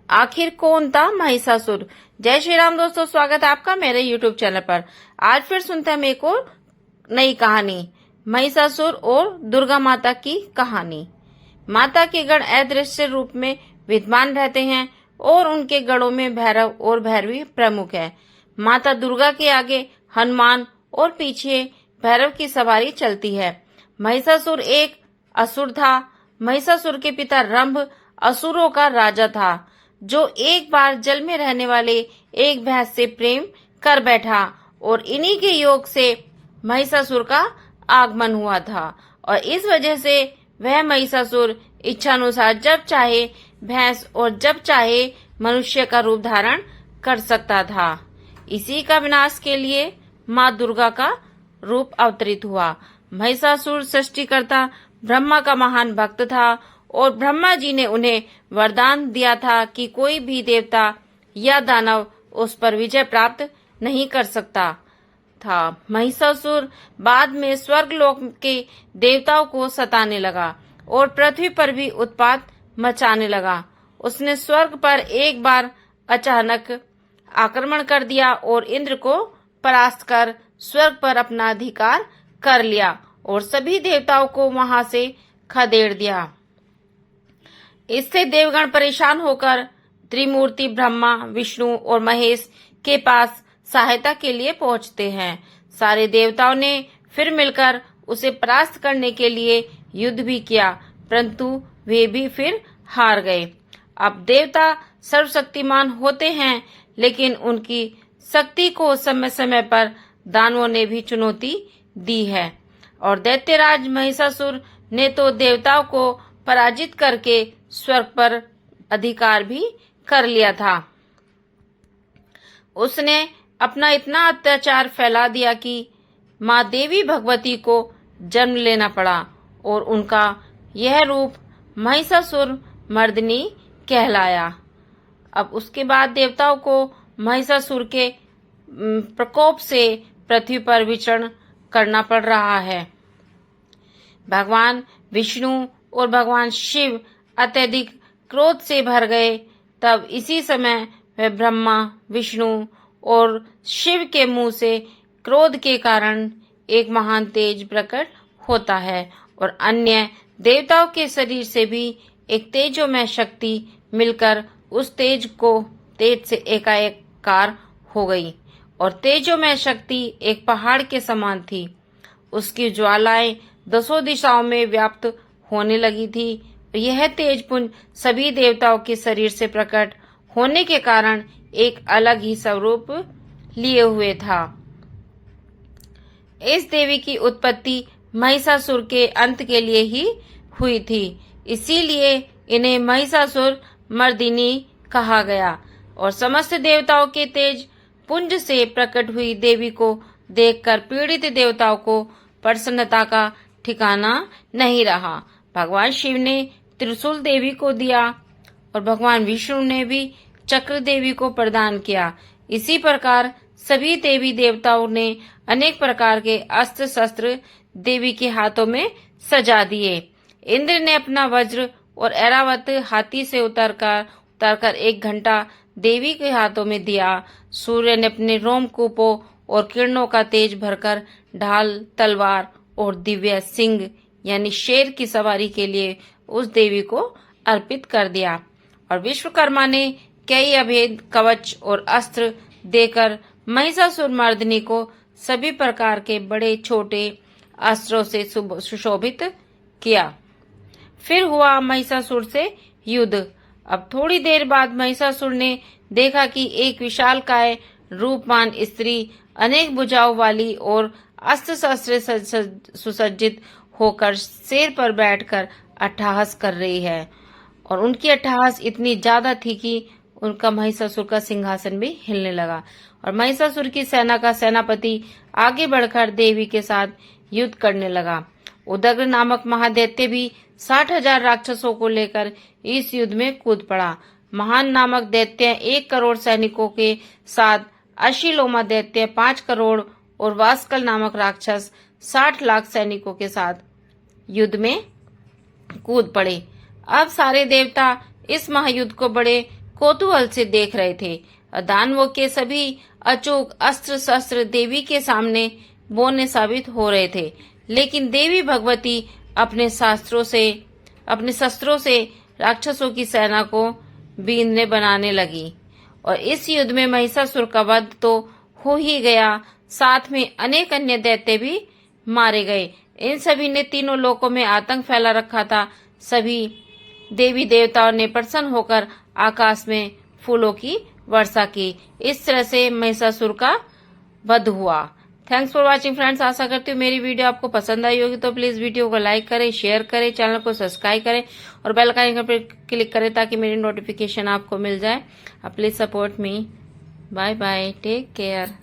आखिर कौन था महिषासुर। जय श्री राम दोस्तों, स्वागत है आपका मेरे YouTube चैनल पर। आज फिर सुनते हैं हम एक और नई कहानी, महिषासुर और दुर्गा माता की कहानी। माता के गण अदृश्य रूप में विद्यमान रहते हैं और उनके गणों में भैरव और भैरवी प्रमुख है। माता दुर्गा के आगे हनुमान और पीछे भैरव की सवारी चलती है। महिषासुर एक असुर था। महिषासुर के पिता रंभ असुरों का राजा था, जो एक बार जल में रहने वाले एक भैंस से प्रेम कर बैठा और इन्हीं के योग से महिषासुर का आगमन हुआ था। और इस वजह से वह महिषासुर इच्छानुसार जब चाहे भैंस और जब चाहे मनुष्य का रूप धारण कर सकता था। इसी का विनाश के लिए माँ दुर्गा का रूप अवतरित हुआ। महिषासुर सृष्टिकर्ता ब्रह्मा का महान भक्त था और ब्रह्मा जी ने उन्हें वरदान दिया था कि कोई भी देवता या दानव उस पर विजय प्राप्त नहीं कर सकता था। महिषासुर बाद में स्वर्गलोक के देवताओं को सताने लगा और पृथ्वी पर भी उत्पात मचाने लगा। उसने स्वर्ग पर एक बार अचानक आक्रमण कर दिया और इंद्र को परास्त कर स्वर्ग पर अपना अधिकार कर लिया और सभी देवताओं को वहां से खदेड़ दिया। इससे देवगण परेशान होकर त्रिमूर्ति ब्रह्मा, विष्णु और महेश के पास सहायता के लिए पहुंचते हैं। सारे देवताओं ने फिर मिलकर उसे परास्त करने के लिए युद्ध भी किया, परंतु वे भी फिर हार गए। अब देवता सर्वशक्तिमान होते हैं, लेकिन उनकी शक्ति को समय समय पर दानवों ने भी चुनौती दी है और दैत्यराज महिषासुर ने तो देवताओं को पराजित करके स्वर्ग पर अधिकार भी कर लिया था। उसने अपना इतना अत्याचार फैला दिया कि माँ देवी भगवती को जन्म लेना पड़ा और उनका यह रूप महिषासुर मर्दिनी कहलाया। अब उसके बाद देवताओं को महिषासुर के प्रकोप से पृथ्वी पर विचरण करना पड़ रहा है। भगवान विष्णु और भगवान शिव अत्यधिक क्रोध से भर गए। तब इसी समय वह ब्रह्मा, विष्णु और शिव के मुंह से क्रोध के कारण एक महान तेज प्रकट होता है और अन्य देवताओं के शरीर से भी एक तेजोमय शक्ति मिलकर उस तेज से एकाकार हो गई और तेजोमय शक्ति एक पहाड़ के समान थी। उसकी ज्वालाएं दसों दिशाओं में व्याप्त होने लगी थी। यह तेजपुंज सभी देवताओं के शरीर से प्रकट होने के कारण एक अलग ही स्वरूप लिए हुए था। इस देवी की उत्पत्ति महिषासुर के अंत के लिए ही हुई थी, इसीलिए इन्हें महिषासुर मर्दिनी कहा गया। और समस्त देवताओं के तेज पुंज से प्रकट हुई देवी को देखकर पीड़ित देवताओं को प्रसन्नता का ठिकाना नहीं रहा। भगवान शिव ने त्रिशूल देवी को दिया और भगवान विष्णु ने भी चक्र देवी को प्रदान किया। इसी प्रकार सभी देवी देवताओं ने अनेक प्रकार के अस्त्र शस्त्र देवी के हाथों में सजा दिए। इंद्र ने अपना वज्र और ऐरावत हाथी से उतरकर 1 घंटा देवी के हाथों में दिया। सूर्य ने अपने रोमकूपों और किरणों का तेज भरकर ढाल, तलवार और दिव्य सिंह यानी शेर की सवारी के लिए उस देवी को अर्पित कर दिया। और विश्वकर्मा ने कई अभेद कवच और अस्त्र देकर महिषासुर मर्दिनी को सभी प्रकार के बड़े छोटे अस्त्रों से सुशोभित किया। फिर हुआ महिषासुर से युद्ध। अब थोड़ी देर बाद महिषासुर ने देखा कि एक विशालकाय रूपवान स्त्री अनेक भुजाओं वाली और अस्त्र शस्त्र सुसज्जित होकर शेर पर बैठकर अट्टहास कर रही है और उनकी अट्टहास इतनी ज्यादा थी कि उनका महिषासुर का सिंहासन भी हिलने लगा। और महिषासुर की सेना का सेनापति आगे बढ़कर देवी के साथ युद्ध करने लगा। उदग्र नामक महादैत्य भी 60,000 राक्षसों को लेकर इस युद्ध में कूद पड़ा। महान नामक दैत्य 1 करोड़ सैनिकों के साथ, अशिलोमा दैत्य 5 करोड़ और वास्कल नामक राक्षस 60 लाख सैनिकों के साथ युद्ध में कूद पड़े। अब सारे देवता इस महायुद्ध को बड़े कौतूहल से देख रहे थे। दानवों के सभी अचूक अस्त्र शस्त्र देवी के सामने बौने साबित हो रहे थे, लेकिन देवी भगवती अपने शस्त्रों से राक्षसों की सेना को बींधने बनाने लगी और इस युद्ध में महिषासुर का वध तो हो ही गया, साथ में अनेक अन्य दैत्य भी मारे गए। इन सभी ने तीनों लोकों में आतंक फैला रखा था। सभी देवी देवताओं ने प्रसन्न होकर आकाश में फूलों की वर्षा की। इस तरह से महिषासुर का वध हुआ। Thanks for watching friends. आशा करती हूँ मेरी वीडियो आपको पसंद आई होगी, तो प्लीज वीडियो को लाइक करें, शेयर करें, चैनल को सब्सक्राइब करें और बेल आइकन पर क्लिक करें ताकि मेरी नोटिफिकेशन आपको मिल जाए। Please support me. Bye bye, take care.